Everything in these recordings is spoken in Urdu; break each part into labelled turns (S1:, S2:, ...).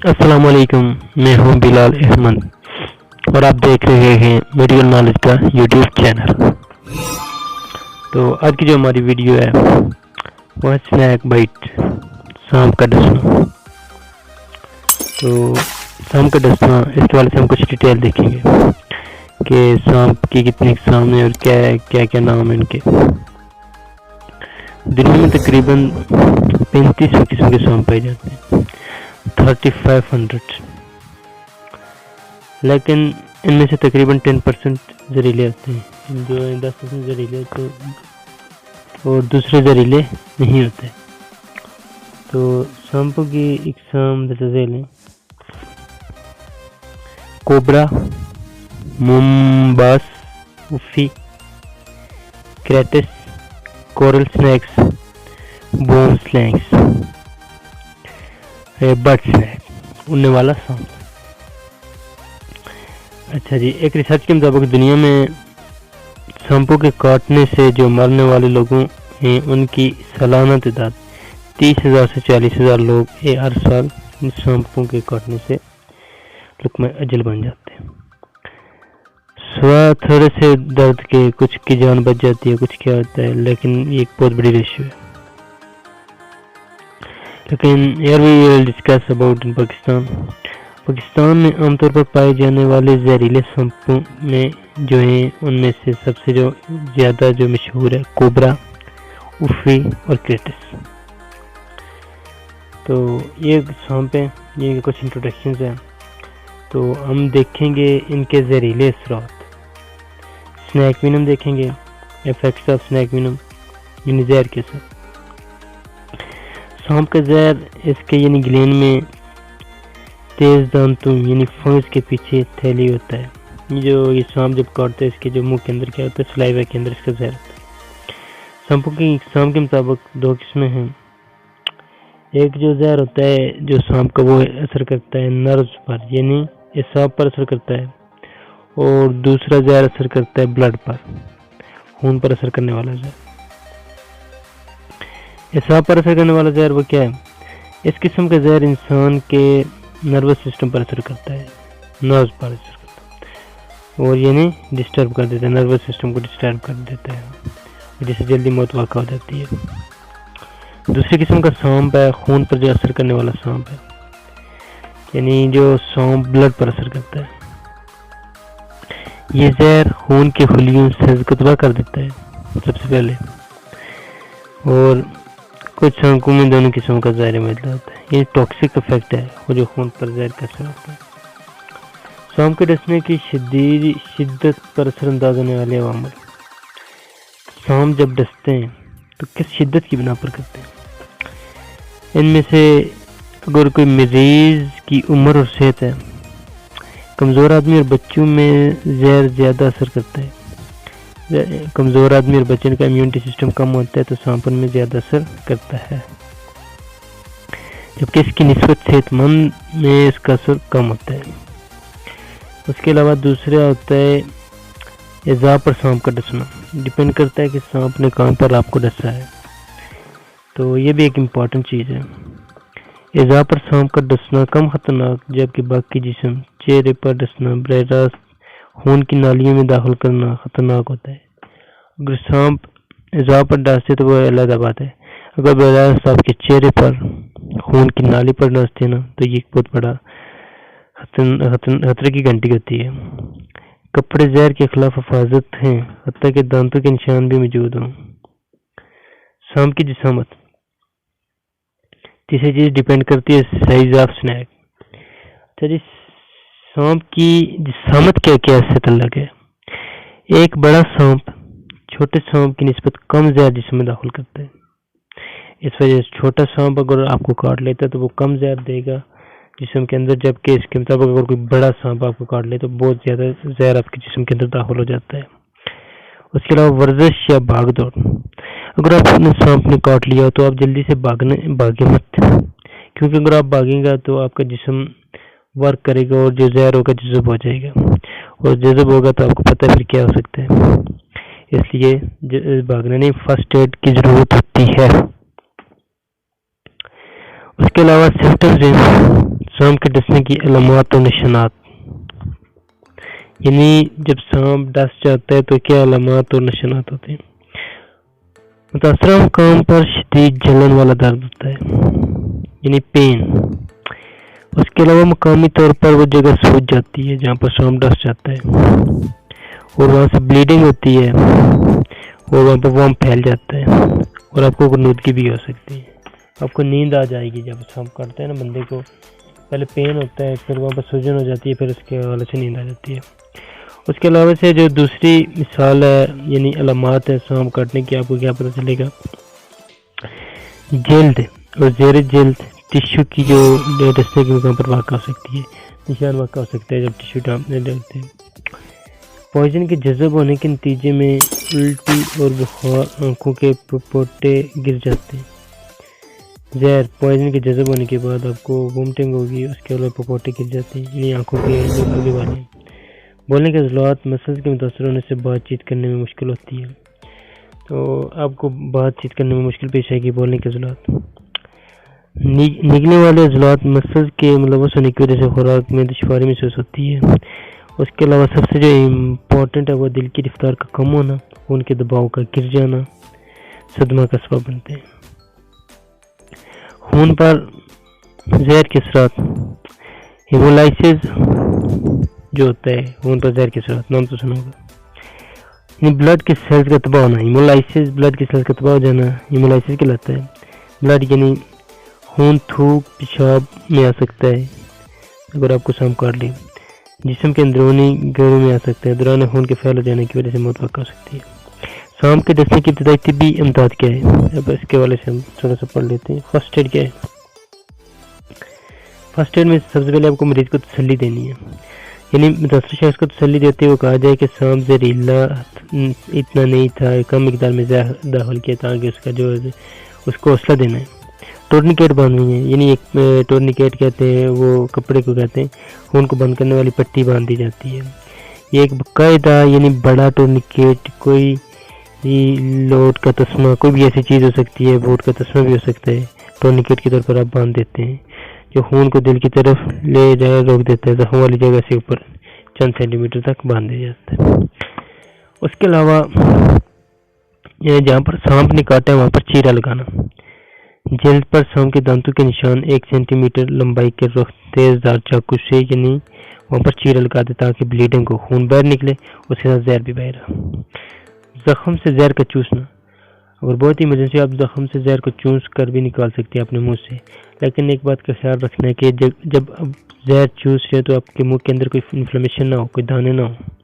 S1: السلام علیکم، میں ہوں بلال احمد اور آپ دیکھ رہے ہیں میڈیکل نالج کا یوٹیوب چینل۔ تو آج کی جو ہماری ویڈیو ہے وہ ہے سنیک بائٹ، سانپ کا ڈسنا۔ تو سانپ کا ڈسنا اس کے والے سے ہم کچھ ڈیٹیل دیکھیں گے کہ سانپ کی کتنی اقسام ہیں اور کیا نام ہیں ان کے۔ دنیا میں تقریباً 3500 قسم کے سانپ پائے جاتے ہیں، 3500، لیکن ان میں سے تقریباً 10% زہریلے ہوتے ہیں، جو 10% زہریلے تو اور دوسرے زہریلے نہیں ہوتے۔ تو سانپوں کی اقسام ذیل ہیں: کوبرا، مومباس، وفی، kraits, coral snakes, boomslangs, bird snake, اڑنے والا سانپ۔ اچھا جی، ایک ریسرچ کے مطابق دنیا میں سانپوں کے کاٹنے سے جو مرنے والے لوگوں ہیں ان کی سالانہ تعداد 30,000 سے 40,000 لوگ ہر سال ان سانپوں کے کاٹنے سے لقمہ اجل بن جاتے ہیں۔ سوا تھوڑے سے درد کے کچھ کی جان بچ جاتی ہے، کچھ کیا ہوتا ہے، لیکن یہ ایک بہت بڑی ریشو ہے۔ لیکن here we will discuss about in Pakistan میں عام طور پر پائے جانے والے زہریلے سانپوں میں جو ہیں ان میں سے سب سے جو زیادہ جو مشہور ہے کوبرا، وفی اور کریٹس۔ تو یہ سانپ ہیں، یہ کچھ انٹروڈکشنز ہیں۔ تو ہم دیکھیں گے ان کے زہریلے اثرات۔ سنیک وینم دیکھیں گے، ایفیکٹس آف سنیک وینم یعنی زہر کے ساتھ۔ سانپ کا زہر اس کے یعنی گلین میں تیز دانتوں یعنی فنگس کے پیچھے تھیلی ہوتا ہے۔ جو یہ سانپ جب کاٹتا ہے اس کے جو منہ کے اندر کیا ہوتا ہے، سلائیوا کے اندر اس کا زہر ہوتا ہے۔ سانپوں کی اقسام کے مطابق دو قسمیں ہیں۔ ایک جو زہر ہوتا ہے جو سانپ کا وہ اثر کرتا ہے نروز پر یعنی اعصاب پر اثر کرتا ہے، اور دوسرا زہر اثر کرتا ہے بلڈ پر، خون پر اثر کرنے والا زہر۔ اعصاب پر اثر کرنے والا زہر وہ کیا ہے؟ اس قسم کا زہر انسان کے نروس سسٹم پر اثر کرتا ہے، نروز پر اثر کرتا ہے، اور یعنی ڈسٹرب کر دیتا ہے، نروس سسٹم کو ڈسٹرب کر دیتا ہے، جس سے جلدی موت واقع ہو جاتی ہے۔ دوسری قسم کا سانپ ہے خون پر جو اثر کرنے والا سانپ ہے، یعنی جو سانپ بلڈ پر اثر کرتا ہے۔ یہ زہر خون کے خلیوں سے کتبہ کر دیتا ہے سب سے پہلے، اور کچھ سانپوں میں دونوں قسموں کا زہر موجود ہوتا ہے۔ یہ ٹاکسک افیکٹ ہے، وہ جو خون پر زہر کا اثر ہوتا ہے۔ سانپ کے ڈسنے کی شدت پر اثر انداز ہونے والے عوامل۔ سانپ جب ڈستے ہیں تو کس شدت کی بنا پر کرتے ہیں؟ ان میں سے اگر کوئی مریض کی عمر اور صحت ہے، کمزور آدمی اور بچوں میں زہر زیادہ اثر کرتا ہے۔ کمزور آدمی اور بچوں کا امیونٹی سسٹم کم ہوتا ہے تو سانپ ان میں زیادہ اثر کرتا ہے، جبکہ اس کی نسبت صحت مند میں اس کا اثر کم ہوتا ہے۔ اس کے علاوہ دوسرا ہوتا ہے اعضاء پر سانپ کا ڈسنا۔ ڈیپینڈ کرتا ہے کہ سانپ نے کہاں پر آپ کو ڈسا ہے، تو یہ بھی ایک امپورٹنٹ چیز ہے۔ اعضاء پر سانپ کا ڈسنا کم خطرناک، جبکہ باقی جسم، چہرے پر ڈسنا براہ راست خون کی نالیوں میں داخل کرنا خطرناک ہوتا ہے۔ اگر سانپ اعضاء پر ڈستے تو وہ علیحدہ بات ہے، اگر براہ راست آپ کے چہرے پر خون کی نالی پر ڈستے نا تو یہ بہت بڑا خطرے کی گھنٹی ہوتی ہے۔ کپڑے زہر کے خلاف حفاظت ہیں، حتیٰ کہ دانتوں کے نشان بھی موجود ہوں۔ سانپ کی جسامت۔ تیسری چیز ڈیپینڈ کرتی ہے سائز آف سنیک۔ اچھا جی، سانپ کی جسامت کیا سے تعلق ہے؟ ایک بڑا سانپ چھوٹے سانپ کی نسبت کم زہر جسم میں داخل کرتا ہے۔ اس وجہ سے چھوٹا سانپ اگر آپ کو کاٹ لیتا ہے تو وہ کم زہر دے گا جسم کے اندر، جبکہ اس کے مطابق اگر کوئی بڑا سانپ آپ کو کاٹ لے تو بہت زیادہ زہر آپ کے جسم کے اندر داخل ہو جاتا ہے۔ اس کے علاوہ ورزش یا بھاگ دوڑ۔ اگر آپ نے سانپ نے کاٹ لیا تو آپ جلدی سے بھاگے مت، کیونکہ اگر آپ بھاگیں گا تو آپ کا جسم ورک کرے گا اور جو زہر ہوگا جذب ہو جائے گا، اور جذب ہوگا تو آپ کو پتہ پھر کیا ہو سکتا ہے۔ اس لیے بھاگنے نہیں، فرسٹ ایڈ کی ضرورت ہوتی ہے۔ اس کے علاوہ سمپٹمز ہیں سانپ کے ڈسنے کی علامات و نشانات، یعنی جب سانپ ڈس جاتا ہے تو کیا علامات اور نشانات ہوتے ہیں؟ متاثرہ مقام پر شدید جلن والا درد ہوتا ہے، یعنی پین۔ اس کے علاوہ مقامی طور پر وہ جگہ سوج جاتی ہے جہاں پر سانپ ڈس جاتا ہے اور وہاں سے بلیڈنگ ہوتی ہے اور وہاں پر وام پھیل جاتا ہے اور آپ کو غنودگی بھی ہو سکتی ہے۔ آپ کو نیند آ جائے گی جب سانپ کاٹتا ہے نا بندے کو، پہلے پین ہوتا ہے، پھر وہاں پر سوجن ہو جاتی ہے، پھر اس کے حوالے سے نیند آ جاتی ہے۔ اس کے علاوہ سے جو دوسری مثال ہے یعنی علامات ہے سانپ کاٹنے کی، آپ کو کیا پتہ چلے گا؟ جلد اور زیر جلد ٹشو کی جو ڈسنے کے مقام پر واقع ہو سکتی ہے، نشان واقع ہو سکتا ہے جب ٹشو ڈالتے ہیں۔ پوائزن کے جذب ہونے کے نتیجے میں الٹی اور بخار، آنکھوں کے پپوٹے گر جاتے ہیں۔ زہر، پوائزن کے جذب ہونے کے بعد آپ کو وومٹنگ ہوگی، اس کے علاوہ پپوٹے گر جاتے ہیں، یعنی آنکھوں کے لوگے والے۔ بولنے کے عضلات، مسلز کے متاثر ہونے سے بات چیت کرنے میں مشکل ہوتی ہے، تو آپ کو بات چیت کرنے میں مشکل پیش آئے گی بولنے کے عضلات۔ نگلنے والے عضلات، مسلز کے ملوث ہونے کی وجہ سے خوراک میں دشواری محسوس ہوتی ہے۔ اس کے علاوہ سب سے جو امپورٹنٹ ہے وہ دل کی رفتار کا کم ہونا، خون کے دباؤ کا گر جانا صدمہ کا سبب بنتے ہیں۔ خون پر زہر کے اثرات، ہیمولائسس جو ہوتا ہے خون پر زہر کے اثرات، نام تو سنا ہوگا، یعنی بلڈ کے سیلز کا تباہ ہونا۔ ہیمولائسس بلڈ کے سیلز کا تباہ ہو جانا ہیمولائسس کہلاتا ہے۔ بلڈ یعنی خون تھوک پیشاب میں آ سکتا ہے اگر آپ کو سانپ کاٹ لے، جسم کے اندرونی گہروں میں آ سکتا ہے، دوران خون کے پھیل جانے کی وجہ سے موت واقع ہو سکتی ہے۔ سانپ کے ڈسنے کی ابتدائی طبی امداد کیا ہے؟ اب اس کے حوالے سے ہم تھوڑا سا پڑھ لیتے ہیں۔ فرسٹ ایڈ کیا ہے؟ فرسٹ ایڈ میں سب سے پہلے آپ کو مریض کو تسلی دینی ہے، یعنی متاثرہ شخص کو تسلی دیتے ہوئے کہا جائے کہ سانپ زہریلا اتنا نہیں تھا، کم مقدار میں زہر داخل کیا تاکہ اس کا جو ہے اس کو حوصلہ دینا ہے۔ ٹورنیکیٹ باندھنی ہے، یعنی ایک ٹورنیکیٹ کہتے ہیں وہ کپڑے کو کہتے ہیں، خون کو بند کرنے والی پٹی باندھ دی جاتی ہے۔ یہ ایک باقاعدہ یعنی بڑا ٹورنیکیٹ، کوئی لوٹ کا تسمہ، کوئی بھی ایسی چیز ہو سکتی ہے، بوٹ کا تسمہ بھی ہو سکتا ہے، ٹورنیکیٹ کے طور پر آپ باندھ دیتے ہیں جو خون کو دل کی طرف لے جائے روک دیتا ہے، زخم والی جگہ سے اوپر چند سینٹی میٹر تک باندھ دیا جاتا ہے۔ اس کے علاوہ جہاں پر سانپ نے کاٹا ہے وہاں پر چیرا لگانا، جلد پر سانپ کے دانتوں کے نشان 1 سینٹی میٹر لمبائی کے رخ تیز دھار چاقو سے یعنی وہاں پر چیرا لگا دے تاکہ بلیڈنگ کو خون باہر نکلے، اس کے ساتھ زہر بھی باہر۔ زخم سے زہر کا چوسنا، اگر بہت ہی ایمرجنسی آپ زخم سے زہر کو چوس کر بھی نکال سکتے ہیں اپنے منہ سے، لیکن ایک بات کا خیال رکھنا ہے کہ جب اب زہر چوس رہے تو آپ کے منہ کے اندر کوئی انفلیمیشن نہ ہو، کوئی دانے نہ ہو۔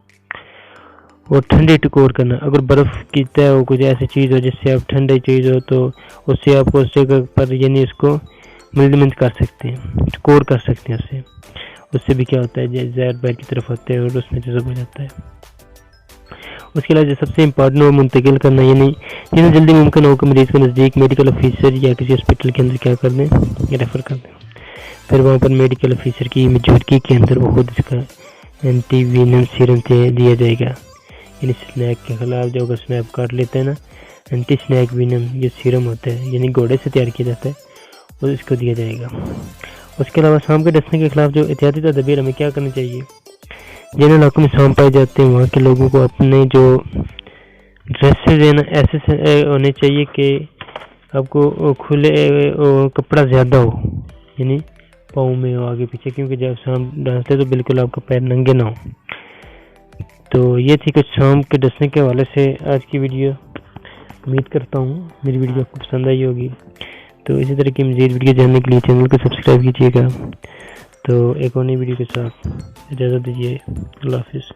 S1: اور ٹھنڈی ٹکور کرنا، اگر برف کی طے ہو، کچھ ایسی چیز ہو جس سے آپ ٹھنڈی چیز ہو تو اس سے آپ کو اس جگہ پر یعنی اس کو ملدمنت کر سکتے ہیں، ٹکور کر سکتے ہیں، اس سے بھی کیا ہوتا ہے زہر باہر کی طرف ہوتا ہے اور اس میں جذب ہو جاتا ہے۔ اس کے علاوہ سب سے امپورٹنٹ وہ منتقل کرنا، یعنی جتنا جلدی ممکن ہو کہ مریض کو نزدیک میڈیکل آفیسر یا کسی ہاسپٹل کے اندر کیا کر دیں، ریفر کر دیں۔ پھر وہاں پر میڈیکل آفیسر کی موجودگی کے اندر وہ خود اس کا اینٹی وینم سیرم دیا جائے گا، یعنی سنیک کے خلاف جو اگر سنیپ کاٹ لیتے ہیں نا، اینٹی سنیک وینم یہ سیرم ہوتا ہے، یعنی گھوڑے سے تیار کیا جاتا ہے، اور اس کو دیا جائے گا۔ اس کے علاوہ سانپ کے ڈسنے کے خلاف جو احتیاطی تدابیر ہمیں کیا کرنی چاہیے؟ جن علاقوں میں سانپ پائے جاتے ہیں وہاں کے لوگوں کو اپنے جو ڈریسز ہیں نا ایسے ہونے چاہیے کہ آپ کو کھلے کپڑا زیادہ ہو، یعنی پاؤں میں ہو، آگے پیچھے، کیونکہ جب سانپ ڈستے تو بالکل آپ کا پیر ننگے نہ ہو۔ تو یہ تھی کچھ سانپ کے ڈسنے کے حوالے سے آج کی ویڈیو۔ امید کرتا ہوں میری ویڈیو آپ کو پسند آئی ہوگی، تو اسی طرح کی مزید ویڈیو جاننے کے لیے چینل کو سبسکرائب کیجیے گا۔ تو ایک اور نئی ویڈیو کے ساتھ اجازت دیجیے، اللہ حافظ۔